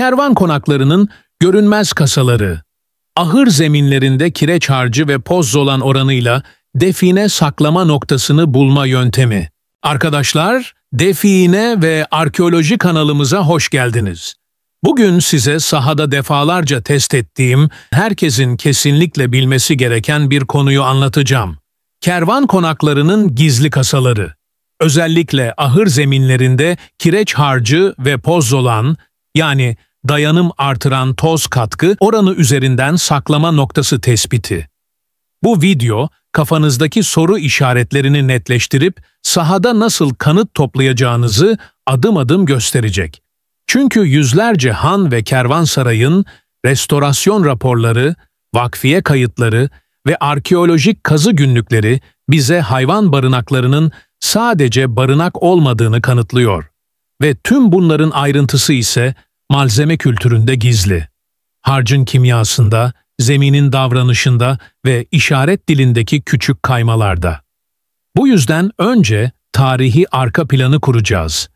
Kervan konaklarının görünmez kasaları, ahır zeminlerinde kireç harcı ve pozzolan oranıyla define saklama noktasını bulma yöntemi. Arkadaşlar, Define ve Arkeoloji kanalımıza hoş geldiniz. Bugün size sahada defalarca test ettiğim, herkesin kesinlikle bilmesi gereken bir konuyu anlatacağım. Kervan konaklarının gizli kasaları. Özellikle ahır zeminlerinde kireç harcı ve pozzolan, yani dayanım artıran toz katkı oranı üzerinden saklama noktası tespiti. Bu video, kafanızdaki soru işaretlerini netleştirip sahada nasıl kanıt toplayacağınızı adım adım gösterecek. Çünkü yüzlerce han ve kervansarayın restorasyon raporları, vakfiye kayıtları ve arkeolojik kazı günlükleri bize hayvan barınaklarının sadece barınak olmadığını kanıtlıyor. Ve tüm bunların ayrıntısı ise malzeme kültüründe gizli. Harcın kimyasında, zeminin davranışında ve işaret dilindeki küçük kaymalarda. Bu yüzden önce tarihi arka planı kuracağız.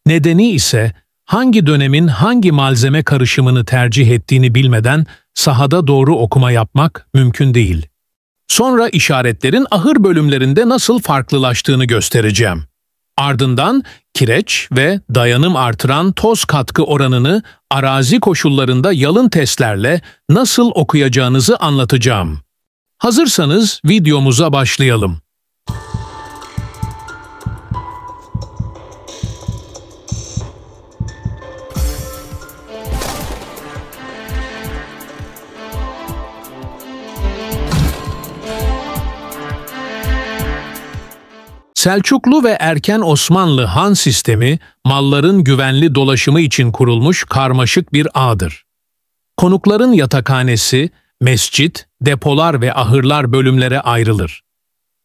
Nedeni ise hangi dönemin hangi malzeme karışımını tercih ettiğini bilmeden sahada doğru okuma yapmak mümkün değil. Sonra işaretlerin ahır bölümlerinde nasıl farklılaştığını göstereceğim. Ardından kireç ve dayanım artıran toz katkı oranını arazi koşullarında yalın testlerle nasıl okuyacağınızı anlatacağım. Hazırsanız videomuza başlayalım. Selçuklu ve erken Osmanlı han sistemi, malların güvenli dolaşımı için kurulmuş karmaşık bir ağdır. Konukların yatakhanesi, mescit, depolar ve ahırlar bölümlere ayrılır.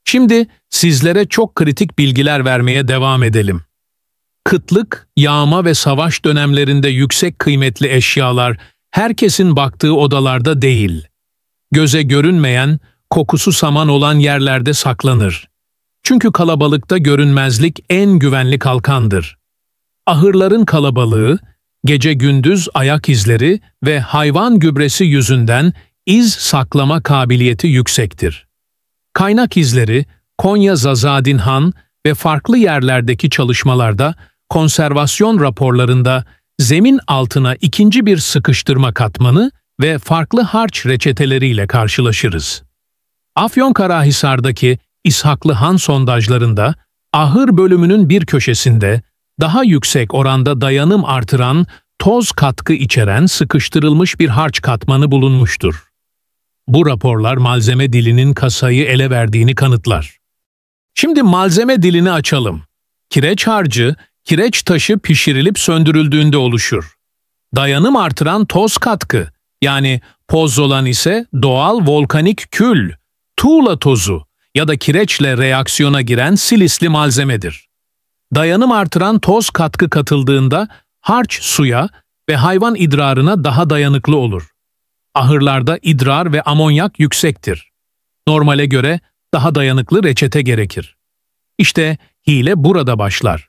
Şimdi sizlere çok kritik bilgiler vermeye devam edelim. Kıtlık, yağma ve savaş dönemlerinde yüksek kıymetli eşyalar herkesin baktığı odalarda değil. Göze görünmeyen, kokusu saman olan yerlerde saklanır. Çünkü kalabalıkta görünmezlik en güvenli kalkandır. Ahırların kalabalığı, gece gündüz ayak izleri ve hayvan gübresi yüzünden iz saklama kabiliyeti yüksektir. Kaynak izleri, Konya Zazadin Han ve farklı yerlerdeki çalışmalarda, konservasyon raporlarında zemin altına ikinci bir sıkıştırma katmanı ve farklı harç reçeteleriyle karşılaşırız. Afyonkarahisar'daki İshaklı Han sondajlarında, ahır bölümünün bir köşesinde daha yüksek oranda dayanım artıran, toz katkı içeren sıkıştırılmış bir harç katmanı bulunmuştur. Bu raporlar malzeme dilinin kasayı ele verdiğini kanıtlar. Şimdi malzeme dilini açalım. Kireç harcı, kireç taşı pişirilip söndürüldüğünde oluşur. Dayanım artıran toz katkı, yani pozzolan ise doğal volkanik kül, tuğla tozu ya da kireçle reaksiyona giren silisli malzemedir. Dayanım artıran toz katkı katıldığında harç suya ve hayvan idrarına daha dayanıklı olur. Ahırlarda idrar ve amonyak yüksektir. Normale göre daha dayanıklı reçete gerekir. İşte hile burada başlar.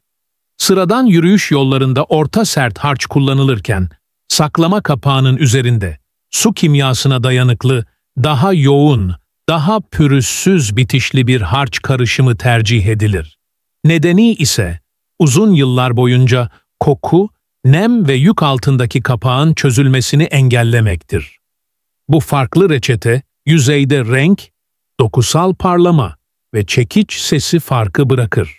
Sıradan yürüyüş yollarında orta sert harç kullanılırken, saklama kapağının üzerinde su kimyasına dayanıklı, daha yoğun, daha pürüzsüz bitişli bir harç karışımı tercih edilir. Nedeni ise uzun yıllar boyunca koku, nem ve yük altındaki kapağın çözülmesini engellemektir. Bu farklı reçete, yüzeyde renk, dokusal parlama ve çekiç sesi farkı bırakır.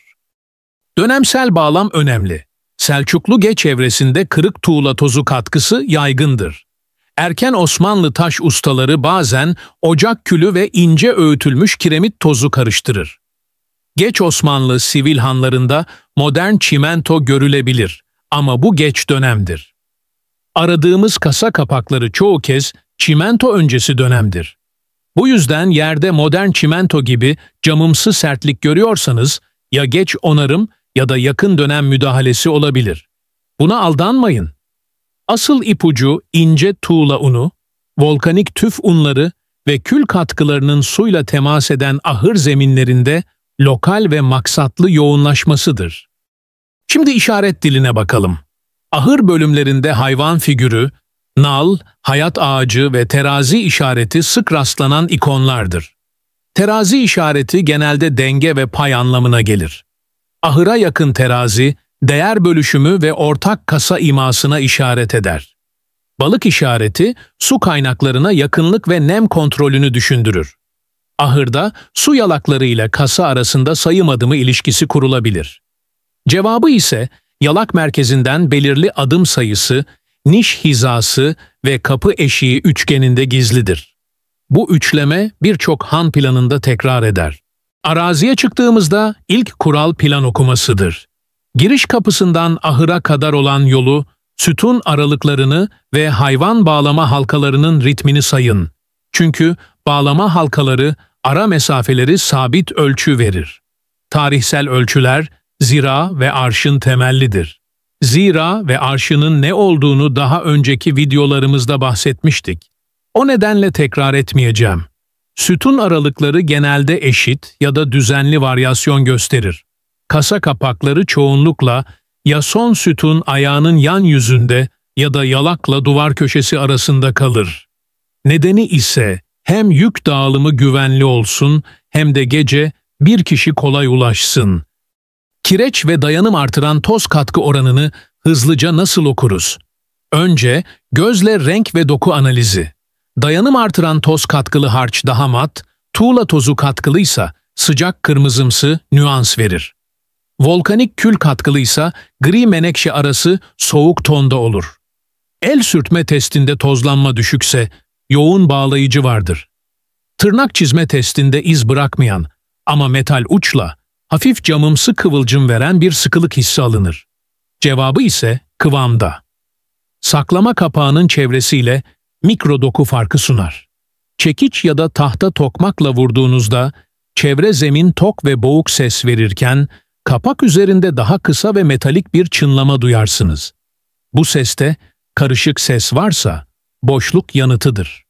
Dönemsel bağlam önemli. Selçuklu geç evresinde kırık tuğla tozu katkısı yaygındır. Erken Osmanlı taş ustaları bazen ocak külü ve ince öğütülmüş kiremit tozu karıştırır. Geç Osmanlı sivil hanlarında modern çimento görülebilir ama bu geç dönemdir. Aradığımız kasa kapakları çoğu kez çimento öncesi dönemdir. Bu yüzden yerde modern çimento gibi camımsı sertlik görüyorsanız ya geç onarım ya da yakın dönem müdahalesi olabilir. Buna aldanmayın. Asıl ipucu ince tuğla unu, volkanik tüf unları ve kül katkılarının suyla temas eden ahır zeminlerinde lokal ve maksatlı yoğunlaşmasıdır. Şimdi işaret diline bakalım. Ahır bölümlerinde hayvan figürü, nal, hayat ağacı ve terazi işareti sık rastlanan ikonlardır. Terazi işareti genelde denge ve pay anlamına gelir. Ahıra yakın terazi, değer bölüşümü ve ortak kasa imasına işaret eder. Balık işareti, su kaynaklarına yakınlık ve nem kontrolünü düşündürür. Ahırda su yalakları ile kasa arasında sayım adımı ilişkisi kurulabilir. Cevabı ise yalak merkezinden belirli adım sayısı, niş hizası ve kapı eşiği üçgeninde gizlidir. Bu üçleme birçok han planında tekrar eder. Araziye çıktığımızda ilk kural plan okumasıdır. Giriş kapısından ahıra kadar olan yolu, sütun aralıklarını ve hayvan bağlama halkalarının ritmini sayın. Çünkü bağlama halkaları ara mesafeleri sabit ölçü verir. Tarihsel ölçüler zira ve arşın temellidir. Zira ve arşının ne olduğunu daha önceki videolarımızda bahsetmiştik. O nedenle tekrar etmeyeceğim. Sütun aralıkları genelde eşit ya da düzenli varyasyon gösterir. Kasa kapakları çoğunlukla ya son sütun ayağının yan yüzünde ya da yalakla duvar köşesi arasında kalır. Nedeni ise hem yük dağılımı güvenli olsun hem de gece bir kişi kolay ulaşsın. Kireç ve dayanım artıran toz katkı oranını hızlıca nasıl okuruz? Önce gözle renk ve doku analizi. Dayanım artıran toz katkılı harç daha mat, tuğla tozu katkılıysa sıcak kırmızımsı nüans verir. Volkanik kül katkılıysa gri menekşe arası soğuk tonda olur. El sürtme testinde tozlanma düşükse yoğun bağlayıcı vardır. Tırnak çizme testinde iz bırakmayan ama metal uçla hafif camımsı kıvılcım veren bir sıkılık hissi alınır. Cevabı ise kıvamda. Saklama kapağının çevresiyle mikro doku farkı sunar. Çekiç ya da tahta tokmakla vurduğunuzda çevre zemin tok ve boğuk ses verirken kapak üzerinde daha kısa ve metalik bir çınlama duyarsınız. Bu seste karışık ses varsa boşluk yanıtıdır.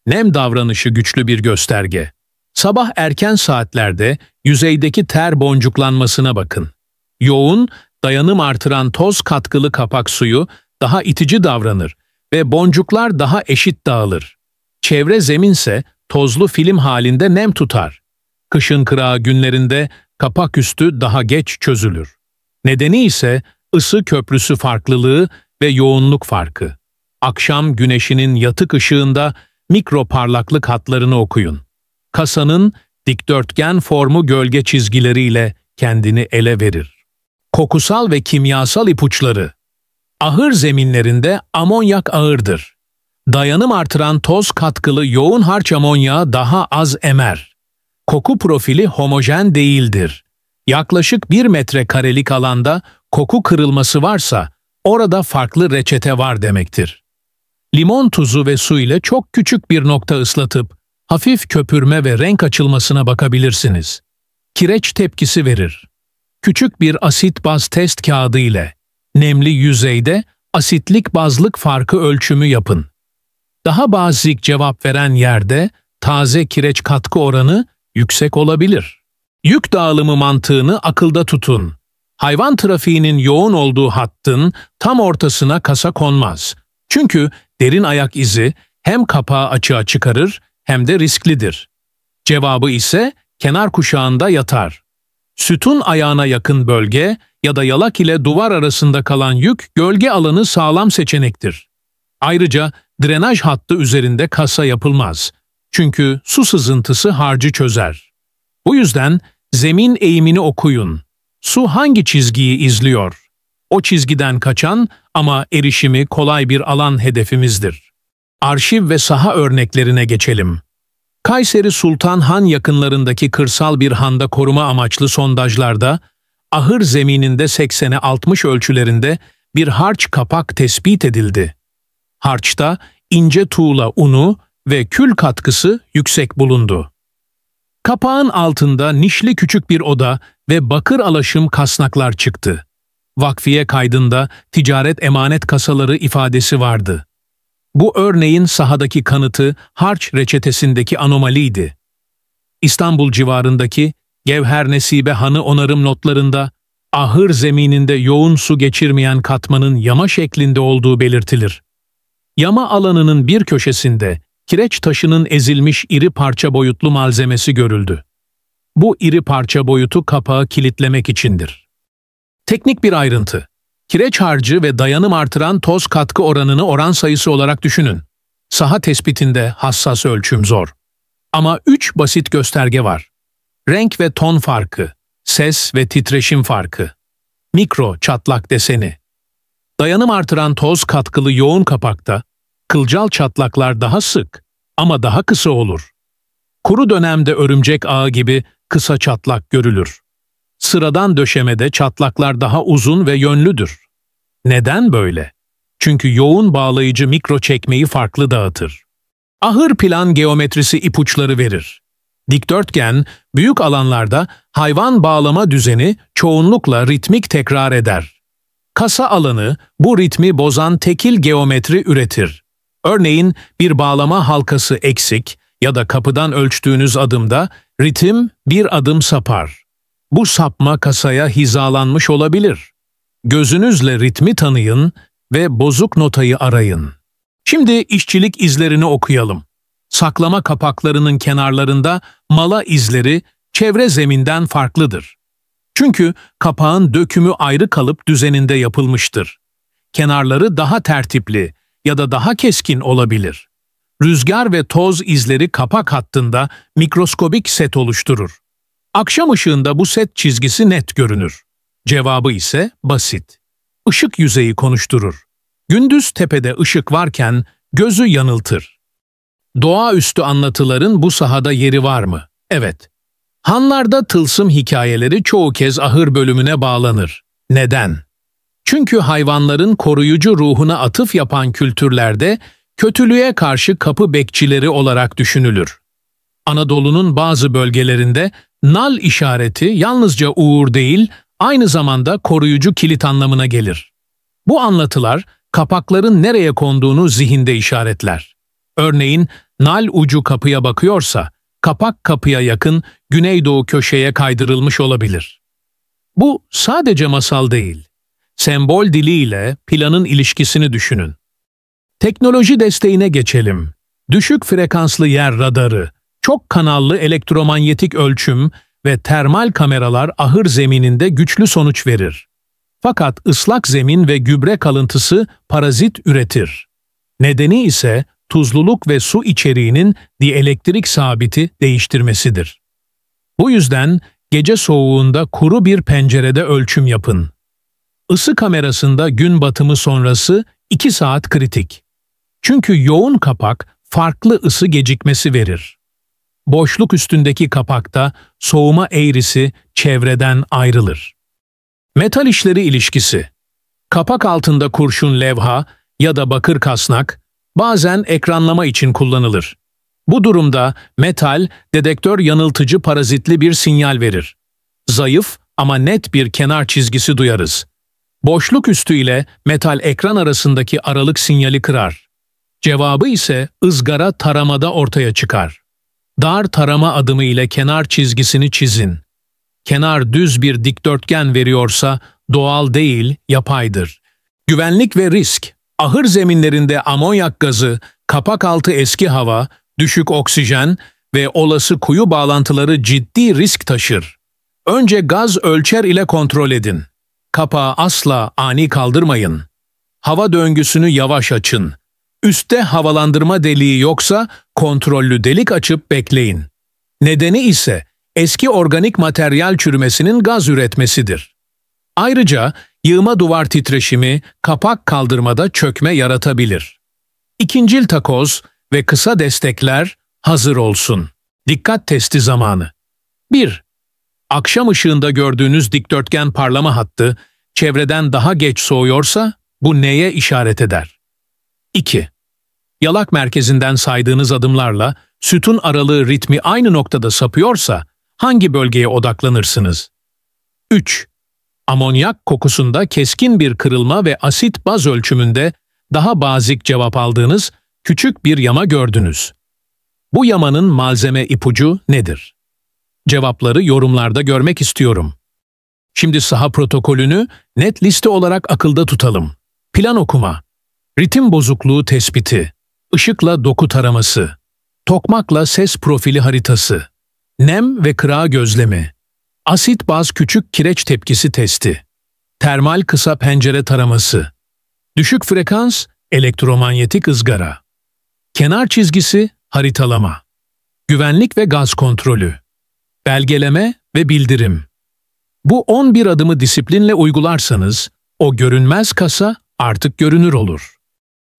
Nem davranışı güçlü bir gösterge. Sabah erken saatlerde yüzeydeki ter boncuklanmasına bakın. Yoğun, dayanım artıran toz katkılı kapak suyu daha itici davranır ve boncuklar daha eşit dağılır. Çevre zeminse tozlu film halinde nem tutar. Kışın kırağı günlerinde kapak üstü daha geç çözülür. Nedeni ise ısı köprüsü farklılığı ve yoğunluk farkı. Akşam güneşinin yatık ışığında mikro parlaklık hatlarını okuyun. Kasanın dikdörtgen formu gölge çizgileriyle kendini ele verir. Kokusal ve kimyasal ipuçları. Ahır zeminlerinde amonyak ağırdır. Dayanım artıran toz katkılı yoğun harç amonyağı daha az emer. Koku profili homojen değildir. Yaklaşık 1 metrekarelik alanda koku kırılması varsa orada farklı reçete var demektir. Limon tuzu ve su ile çok küçük bir nokta ıslatıp hafif köpürme ve renk açılmasına bakabilirsiniz. Kireç tepkisi verir. Küçük bir asit baz test kağıdı ile nemli yüzeyde asitlik bazlık farkı ölçümü yapın. Daha bazik cevap veren yerde taze kireç katkı oranı yüksek olabilir. Yük dağılımı mantığını akılda tutun. Hayvan trafiğinin yoğun olduğu hattın tam ortasına kasa konmaz. Çünkü derin ayak izi hem kapağı açığa çıkarır hem de risklidir. Cevabı ise kenar kuşağında yatar. Sütun ayağına yakın bölge ya da yalak ile duvar arasında kalan yük gölge alanı sağlam seçenektir. Ayrıca drenaj hattı üzerinde kasa yapılmaz. Çünkü su sızıntısı harcı çözer. Bu yüzden zemin eğimini okuyun. Su hangi çizgiyi izliyor? O çizgiden kaçan ama erişimi kolay bir alan hedefimizdir. Arşiv ve saha örneklerine geçelim. Kayseri Sultan Han yakınlarındaki kırsal bir handa koruma amaçlı sondajlarda, ahır zemininde 80'e 60 ölçülerinde bir harç kapak tespit edildi. Harçta ince tuğla unu ve kül katkısı yüksek bulundu. Kapağın altında nişli küçük bir oda ve bakır alaşım kasnaklar çıktı. Vakfiye kaydında ticaret emanet kasaları ifadesi vardı. Bu örneğin sahadaki kanıtı harç reçetesindeki anomaliydi. İstanbul civarındaki Gevher Nesibe Hanı onarım notlarında Ahır zemininde yoğun su geçirmeyen katmanın yama şeklinde olduğu belirtilir. Yama alanının bir köşesinde kireç taşının ezilmiş iri parça boyutlu malzemesi görüldü. Bu iri parça boyutu kapağı kilitlemek içindir. Teknik bir ayrıntı. Kireç harcı ve dayanım artıran toz katkı oranını oran sayısı olarak düşünün. Saha tespitinde hassas ölçüm zor. Ama 3 basit gösterge var. Renk ve ton farkı, ses ve titreşim farkı, mikro çatlak deseni. Dayanım artıran toz katkılı yoğun kapakta kılcal çatlaklar daha sık ama daha kısa olur. Kuru dönemde örümcek ağı gibi kısa çatlak görülür. Sıradan döşemede çatlaklar daha uzun ve yönlüdür. Neden böyle? Çünkü yoğun bağlayıcı mikro çekmeyi farklı dağıtır. Ahır plan geometrisi ipuçları verir. Dikdörtgen, büyük alanlarda hayvan bağlama düzeni çoğunlukla ritmik tekrar eder. Kasa alanı bu ritmi bozan tekil geometri üretir. Örneğin bir bağlama halkası eksik ya da kapıdan ölçtüğünüz adımda ritim bir adım sapar. Bu sapma kasaya hizalanmış olabilir. Gözünüzle ritmi tanıyın ve bozuk notayı arayın. Şimdi işçilik izlerini okuyalım. Saklama kapaklarının kenarlarında mala izleri çevre zeminden farklıdır. Çünkü kapağın dökümü ayrı kalıp düzeninde yapılmıştır. Kenarları daha tertipli ya da daha keskin olabilir. Rüzgar ve toz izleri kapak hattında mikroskobik set oluşturur. Akşam ışığında bu set çizgisi net görünür. Cevabı ise basit. Işık yüzeyi konuşturur. Gündüz tepede ışık varken gözü yanıltır. Doğaüstü anlatıların bu sahada yeri var mı? Evet. Hanlarda tılsım hikayeleri çoğu kez ahır bölümüne bağlanır. Neden? Çünkü hayvanların koruyucu ruhuna atıf yapan kültürlerde kötülüğe karşı kapı bekçileri olarak düşünülür. Anadolu'nun bazı bölgelerinde nal işareti yalnızca uğur değil, aynı zamanda koruyucu kilit anlamına gelir. Bu anlatılar kapakların nereye konduğunu zihinde işaretler. Örneğin nal ucu kapıya bakıyorsa, kapak kapıya yakın güneydoğu köşeye kaydırılmış olabilir. Bu sadece masal değil. Sembol diliyle planın ilişkisini düşünün. Teknoloji desteğine geçelim. Düşük frekanslı yer radarı, çok kanallı elektromanyetik ölçüm ve termal kameralar ahır zemininde güçlü sonuç verir. Fakat ıslak zemin ve gübre kalıntısı parazit üretir. Nedeni ise tuzluluk ve su içeriğinin dielektrik sabiti değiştirmesidir. Bu yüzden gece soğuğunda kuru bir pencerede ölçüm yapın. Isı kamerasında gün batımı sonrası 2 saat kritik. Çünkü yoğun kapak farklı ısı gecikmesi verir. Boşluk üstündeki kapakta soğuma eğrisi çevreden ayrılır. Metal işleri ilişkisi. Kapak altında kurşun levha ya da bakır kasnak bazen ekranlama için kullanılır. Bu durumda metal dedektör yanıltıcı parazitli bir sinyal verir. Zayıf ama net bir kenar çizgisi duyarız. Boşluk üstü ile metal ekran arasındaki aralık sinyali kırar. Cevabı ise ızgara taramada ortaya çıkar. Dar tarama adımı ile kenar çizgisini çizin. Kenar düz bir dikdörtgen veriyorsa doğal değil, yapaydır. Güvenlik ve risk. Ahır zeminlerinde amonyak gazı, kapak altı eski hava, düşük oksijen ve olası kuyu bağlantıları ciddi risk taşır. Önce gaz ölçer ile kontrol edin. Kapağı asla ani kaldırmayın. Hava döngüsünü yavaş açın. Üstte havalandırma deliği yoksa kontrollü delik açıp bekleyin. Nedeni ise eski organik materyal çürümesinin gaz üretmesidir. Ayrıca yığma duvar titreşimi kapak kaldırmada çökme yaratabilir. İkincil takoz ve kısa destekler hazır olsun. Dikkat testi zamanı. 1. Akşam ışığında gördüğünüz dikdörtgen parlama hattı çevreden daha geç soğuyorsa bu neye işaret eder? 2. Yalak merkezinden saydığınız adımlarla sütun aralığı ritmi aynı noktada sapıyorsa hangi bölgeye odaklanırsınız? 3. Amonyak kokusunda keskin bir kırılma ve asit baz ölçümünde daha bazik cevap aldığınız küçük bir yama gördünüz. Bu yamanın malzeme ipucu nedir? Cevapları yorumlarda görmek istiyorum. Şimdi saha protokolünü net liste olarak akılda tutalım. Plan okuma, ritim bozukluğu tespiti, ışıkla doku taraması, tokmakla ses profili haritası, nem ve kıra gözlemi, asit baz küçük kireç tepkisi testi, termal kısa pencere taraması, düşük frekans elektromanyetik ızgara, kenar çizgisi haritalama, güvenlik ve gaz kontrolü, belgeleme ve bildirim. Bu 11 adımı disiplinle uygularsanız o görünmez kasa artık görünür olur.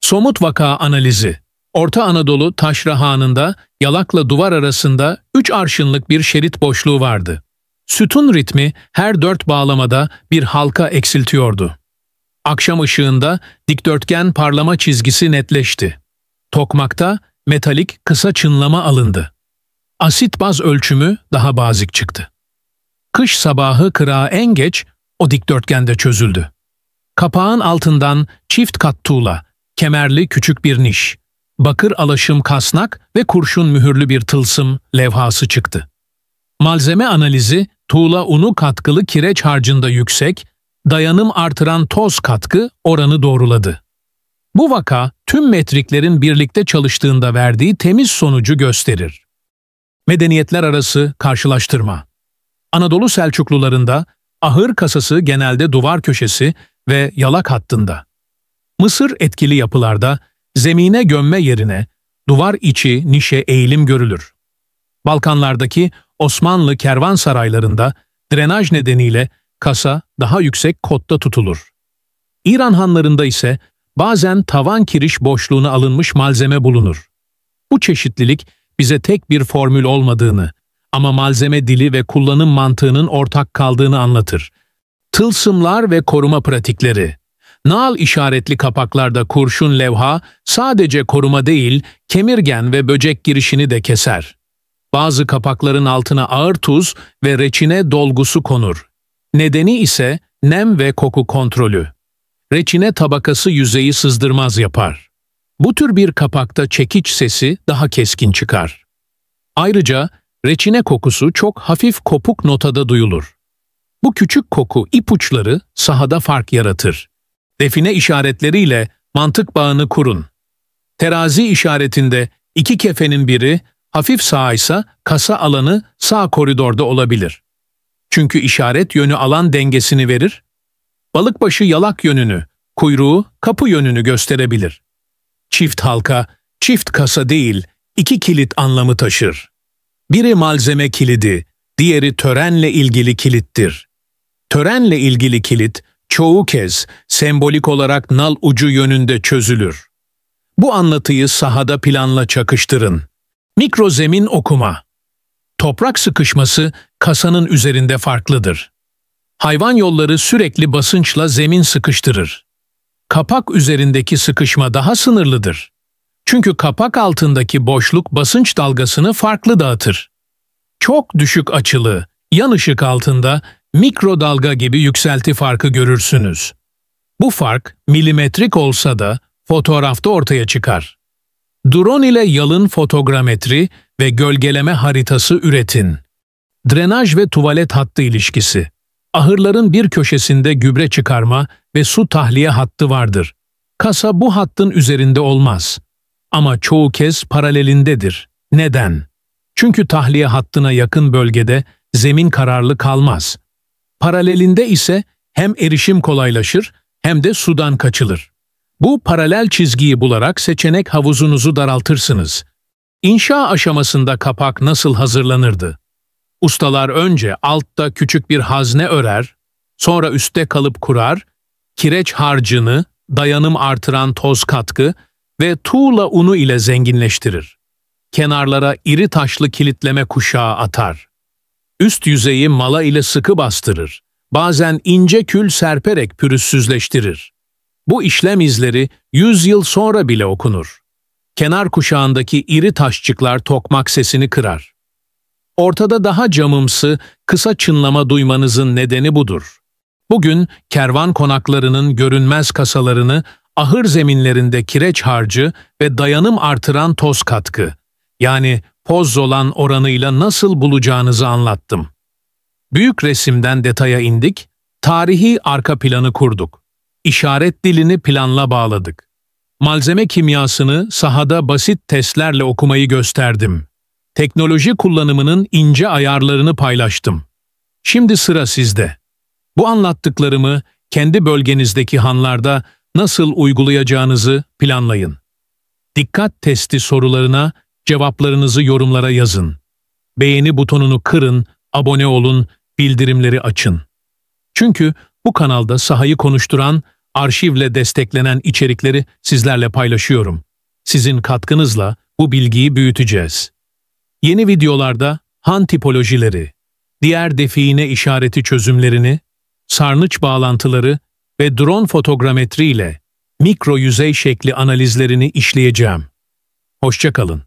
Somut vaka analizi. Orta Anadolu Taşra Hanı'nda yalakla duvar arasında 3 arşınlık bir şerit boşluğu vardı. Sütun ritmi her 4 bağlamada bir halka eksiltiyordu. Akşam ışığında dikdörtgen parlama çizgisi netleşti. Tokmakta metalik kısa çınlama alındı. Asit baz ölçümü daha bazik çıktı. Kış sabahı kırağı en geç o dikdörtgende çözüldü. Kapağın altından çift kat tuğla, kemerli küçük bir niş, bakır alaşım kasnak ve kurşun mühürlü bir tılsım levhası çıktı. Malzeme analizi, tuğla unu katkılı kireç harcında yüksek, dayanım artıran toz katkı oranı doğruladı. Bu vaka tüm metriklerin birlikte çalıştığında verdiği temiz sonucu gösterir. Medeniyetler arası karşılaştırma. Anadolu Selçuklularında ahır kasası genelde duvar köşesi ve yalak hattında. Mısır etkili yapılarda zemine gömme yerine duvar içi nişe eğilim görülür. Balkanlardaki Osmanlı kervansaraylarında drenaj nedeniyle kasa daha yüksek kotta tutulur. İran hanlarında ise bazen tavan kiriş boşluğuna alınmış malzeme bulunur. Bu çeşitlilik bize tek bir formül olmadığını ama malzeme dili ve kullanım mantığının ortak kaldığını anlatır. Tılsımlar ve koruma pratikleri. Nal işaretli kapaklarda kurşun levha sadece koruma değil, kemirgen ve böcek girişini de keser. Bazı kapakların altına ağır tuz ve reçine dolgusu konur. Nedeni ise nem ve koku kontrolü. Reçine tabakası yüzeyi sızdırmaz yapar. Bu tür bir kapakta çekiç sesi daha keskin çıkar. Ayrıca reçine kokusu çok hafif kopuk notada duyulur. Bu küçük koku ipuçları sahada fark yaratır. Define işaretleriyle mantık bağını kurun. Terazi işaretinde iki kefenin biri hafif sağa ise kasa alanı sağ koridorda olabilir. Çünkü işaret yönü alan dengesini verir. Balıkbaşı yalak yönünü, kuyruğu kapı yönünü gösterebilir. Çift halka, çift kasa değil, iki kilit anlamı taşır. Biri malzeme kilidi, diğeri törenle ilgili kilittir. Törenle ilgili kilit, çoğu kez sembolik olarak nal ucu yönünde çözülür. Bu anlatıyı sahada planla çakıştırın. Mikrozemin okuma. Toprak sıkışması kasanın üzerinde farklıdır. Hayvan yolları sürekli basınçla zemin sıkıştırır. Kapak üzerindeki sıkışma daha sınırlıdır. Çünkü kapak altındaki boşluk basınç dalgasını farklı dağıtır. Çok düşük açılı, yan ışık altında mikrodalga gibi yükselti farkı görürsünüz. Bu fark milimetrik olsa da fotoğrafta ortaya çıkar. Drone ile yalın fotogrametri ve gölgeleme haritası üretin. Drenaj ve tuvalet hattı ilişkisi. Ahırların bir köşesinde gübre çıkarma ve su tahliye hattı vardır. Kasa bu hattın üzerinde olmaz. Ama çoğu kez paralelindedir. Neden? Çünkü tahliye hattına yakın bölgede zemin kararlı kalmaz. Paralelinde ise hem erişim kolaylaşır hem de sudan kaçılır. Bu paralel çizgiyi bularak seçenek havuzunuzu daraltırsınız. İnşa aşamasında kapak nasıl hazırlanırdı? Ustalar önce altta küçük bir hazne örer, sonra üstte kalıp kurar, kireç harcını, dayanım artıran toz katkı ve tuğla unu ile zenginleştirir. Kenarlara iri taşlı kilitleme kuşağı atar. Üst yüzeyi mala ile sıkı bastırır. Bazen ince kül serperek pürüzsüzleştirir. Bu işlem izleri 100 yıl sonra bile okunur. Kenar kuşağındaki iri taşçıklar tokmak sesini kırar. Ortada daha camımsı, kısa çınlama duymanızın nedeni budur. Bugün kervan konaklarının görünmez kasalarını ahır zeminlerinde kireç harcı ve dayanım artıran toz katkı, yani pozzolan oranıyla nasıl bulacağınızı anlattım. Büyük resimden detaya indik, tarihi arka planı kurduk. İşaret dilini planla bağladık. Malzeme kimyasını sahada basit testlerle okumayı gösterdim. Teknoloji kullanımının ince ayarlarını paylaştım. Şimdi sıra sizde. Bu anlattıklarımı kendi bölgenizdeki hanlarda nasıl uygulayacağınızı planlayın. Dikkat testi sorularına cevaplarınızı yorumlara yazın. Beğeni butonunu kırın, abone olun, bildirimleri açın. Çünkü bu kanalda sahayı konuşturan, arşivle desteklenen içerikleri sizlerle paylaşıyorum. Sizin katkınızla bu bilgiyi büyüteceğiz. Yeni videolarda han tipolojileri, diğer define işareti çözümlerini, sarnıç bağlantıları ve drone fotogrametri ile mikro yüzey şekli analizlerini işleyeceğim. Hoşça kalın.